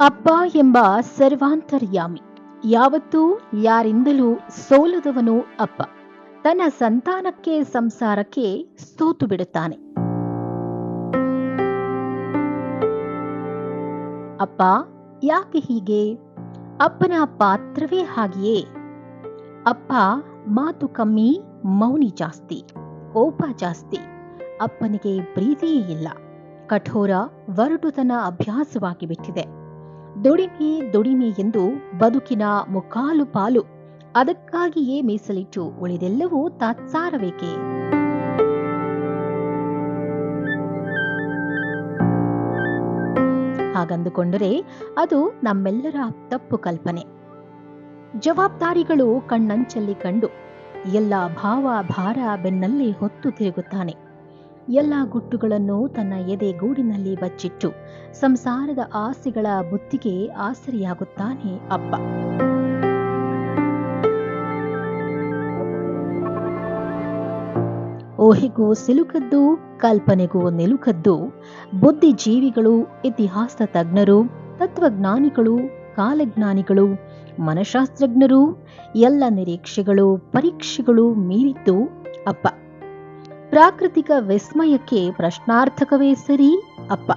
ಅಪ್ಪ ಎಂಬ ಸರ್ವಾಂತರ್ಯಾಮಿ, ಯಾವತ್ತೂ ಯಾರಿಂದಲೂ ಸೋಲದವನು ಅಪ್ಪ. ತನ್ನ ಸಂತಾನಕ್ಕೆ ಸಂಸಾರಕ್ಕೆ ಸೋತು ಬಿಡುತ್ತಾನೆ. ಅಪ್ಪ ಯಾಕೆ ಹೀಗೆ? ಅಪ್ಪನ ಪಾತ್ರವೇ ಹಾಗೆಯೇ. ಅಪ್ಪ ಮಾತು ಕಮ್ಮಿ, ಮೌನಿ ಜಾಸ್ತಿ, ಕೋಪ ಜಾಸ್ತಿ. ಅಪ್ಪನಿಗೆ ಪ್ರೀತಿಯೇ ಇಲ್ಲ. ಕಠೋರ ಒರಟುತನ ಅಭ್ಯಾಸವಾಗಿ ಬಿಟ್ಟಿದೆ. ದುಡಿಮೆ ದುಡಿಮೆ ಎಂದು ಬದುಕಿನ ಮುಕ್ಕಾಲು ಪಾಲು ಅದಕ್ಕಾಗಿಯೇ ಮೀಸಲಿಟ್ಟು ಉಳಿದೆಲ್ಲವೂ ತಾತ್ಸಾರವೇಕೆ? ಹಾಗಂದುಕೊಂಡರೆ ಅದು ನಮ್ಮೆಲ್ಲರ ತಪ್ಪು ಕಲ್ಪನೆ. ಜವಾಬ್ದಾರಿಗಳು ಕಣ್ಣಂಚಲ್ಲಿ ಕಂಡು ಎಲ್ಲ ಭಾವ ಭಾರ ಬೆನ್ನಲ್ಲೇ ಹೊತ್ತು ತಿರುಗುತ್ತಾನೆ. ಎಲ್ಲ ಗುಟ್ಟುಗಳನ್ನು ತನ್ನ ಎದೆ ಗೂಡಿನಲ್ಲಿ ಬಚ್ಚಿಟ್ಟು ಸಂಸಾರದ ಆಸೆಗಳ ಬುತ್ತಿಗೆ ಆಸರಿಯಾಗುತ್ತಾನೆ ಅಪ್ಪ. ಊಹೆಗೂ ಸಿಲುಕದ್ದು, ಕಲ್ಪನೆಗೂ ನಿಲುಕದ್ದು ಬುದ್ಧಿಜೀವಿಗಳು, ಇತಿಹಾಸ ತಜ್ಞರು, ತತ್ವಜ್ಞಾನಿಗಳು, ಕಾಲಜ್ಞಾನಿಗಳು, ಮನಶಾಸ್ತ್ರಜ್ಞರು, ಎಲ್ಲ ನಿರೀಕ್ಷೆಗಳು, ಪರೀಕ್ಷೆಗಳು ಮೀರಿದ್ದು ಅಪ್ಪ. ಪ್ರಾಕೃತಿಕ ವಿಸ್ಮಯಕ್ಕೆ ಪ್ರಶ್ನಾರ್ಥಕವೇ ಸರಿ ಅಪ್ಪ.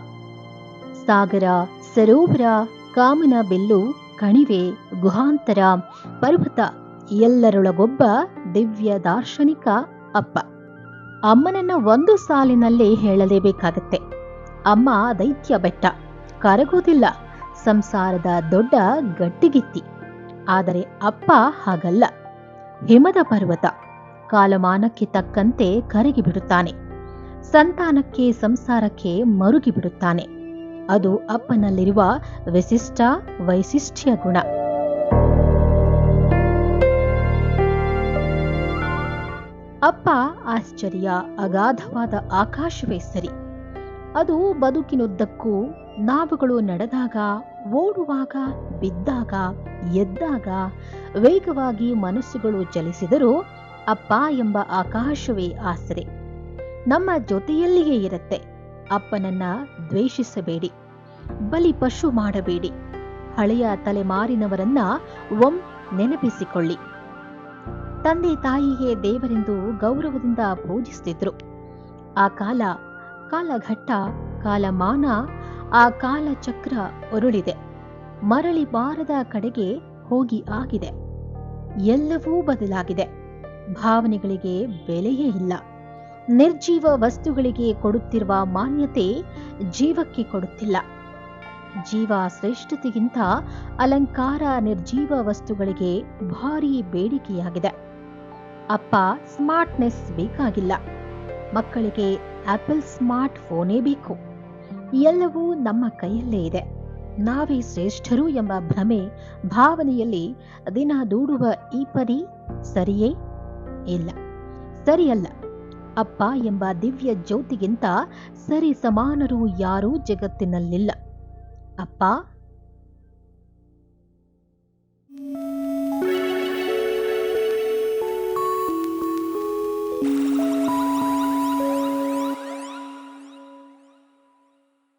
ಸಾಗರ, ಸರೋವರ, ಕಾಮನ ಬಿಲ್ಲು, ಕಣಿವೆ, ಗುಹಾಂತರ, ಪರ್ವತ ಎಲ್ಲರೊಳಗೊಬ್ಬ ದಿವ್ಯ ದಾರ್ಶನಿಕ ಅಪ್ಪ. ಅಮ್ಮನನ್ನ ಒಂದು ಸಾಲಿನಲ್ಲೇ ಹೇಳಲೇಬೇಕಾಗತ್ತೆ. ಅಮ್ಮ ದೈತ್ಯ ಬೆಟ್ಟ, ಕರಗೋದಿಲ್ಲ, ಸಂಸಾರದ ದೊಡ್ಡ ಗಟ್ಟಿಗಿತ್ತಿ. ಆದರೆ ಅಪ್ಪ ಹಾಗಲ್ಲ. ಹಿಮದ ಪರ್ವತ, ಕಾಲಮಾನಕ್ಕೆ ತಕ್ಕಂತೆ ಕರಗಿ ಬಿಡುತ್ತಾನೆ. ಸಂತಾನಕ್ಕೆ ಸಂಸಾರಕ್ಕೆ ಮರುಗಿ ಬಿಡುತ್ತಾನೆ. ಅದು ಅಪ್ಪನಲ್ಲಿರುವ ವಿಶಿಷ್ಟ ವೈಶಿಷ್ಟ್ಯ ಗುಣ. ಅಪ್ಪ ಆಶ್ಚರ್ಯ, ಅಗಾಧವಾದ ಆಕಾಶವೇ ಸರಿ. ಅದು ಬದುಕಿನುದ್ದಕ್ಕೂ ನಾವುಗಳು ನಡೆದಾಗ, ಓಡುವಾಗ, ಬಿದ್ದಾಗ, ಎದ್ದಾಗ, ವೇಗವಾಗಿ ಮನಸ್ಸುಗಳು ಚಲಿಸಿದರೂ ಅಪ್ಪ ಎಂಬ ಆಕಾಶವೇ ಆಸರೆ. ನಮ್ಮ ಜೊತೆಯಲ್ಲಿಯೇ ಇರುತ್ತೆ. ಅಪ್ಪನನ್ನ ದ್ವೇಷಿಸಬೇಡಿ, ಬಲಿ ಪಶು ಮಾಡಬೇಡಿ. ಹಳೆಯ ತಲೆಮಾರಿನವರನ್ನ ನೆನಪಿಸಿಕೊಳ್ಳಿ. ತಂದೆ ತಾಯಿಗೆ ದೇವರೆಂದು ಗೌರವದಿಂದ ಪೂಜಿಸುತ್ತಿದ್ರು. ಆ ಕಾಲಘಟ್ಟ, ಕಾಲಮಾನ, ಆ ಕಾಲಚಕ್ರ ಉರುಳಿದೆ. ಮರಳಿ ಬಾರದ ಕಡೆಗೆ ಹೋಗಿ ಆಗಿದೆ. ಎಲ್ಲವೂ ಬದಲಾಗಿದೆ. ಭಾವನೆಗಳಿಗೆ ಬೆಲೆಯೇ ಇಲ್ಲ. ನಿರ್ಜೀವ ವಸ್ತುಗಳಿಗೆ ಕೊಡುತ್ತಿರುವ ಮಾನ್ಯತೆ ಜೀವಕ್ಕೆ ಕೊಡುತ್ತಿಲ್ಲ. ಜೀವ ಶ್ರೇಷ್ಠತೆಗಿಂತ ಅಲಂಕಾರ ನಿರ್ಜೀವ ವಸ್ತುಗಳಿಗೆ ಭಾರೀ ಬೇಡಿಕೆಯಾಗಿದೆ. ಅಪ್ಪ ಸ್ಮಾರ್ಟ್ನೆಸ್ ಬೇಕಾಗಿಲ್ಲ. ಮಕ್ಕಳಿಗೆ ಆಪಲ್ ಸ್ಮಾರ್ಟ್ ಫೋನೇ ಬೇಕು. ಎಲ್ಲವೂ ನಮ್ಮ ಕೈಯಲ್ಲೇ ಇದೆ. ನಾವೇ ಶ್ರೇಷ್ಠರು ಎಂಬ ಭ್ರಮೆ ಭಾವನೆಯಲ್ಲಿ ದಿನ ದೂಡುವ ಈ ಪರಿ ಸರಿಯೇ? ಇಲ್ಲ, ಸರಿಯಲ್ಲ. ಅಪ್ಪ ಎಂಬ ದಿವ್ಯ ಜ್ಯೋತಿಗಿಂತ ಸರಿ ಸಮಾನರು ಯಾರೂ ಜಗತ್ತಿನಲ್ಲಿಲ್ಲ. ಅಪ್ಪ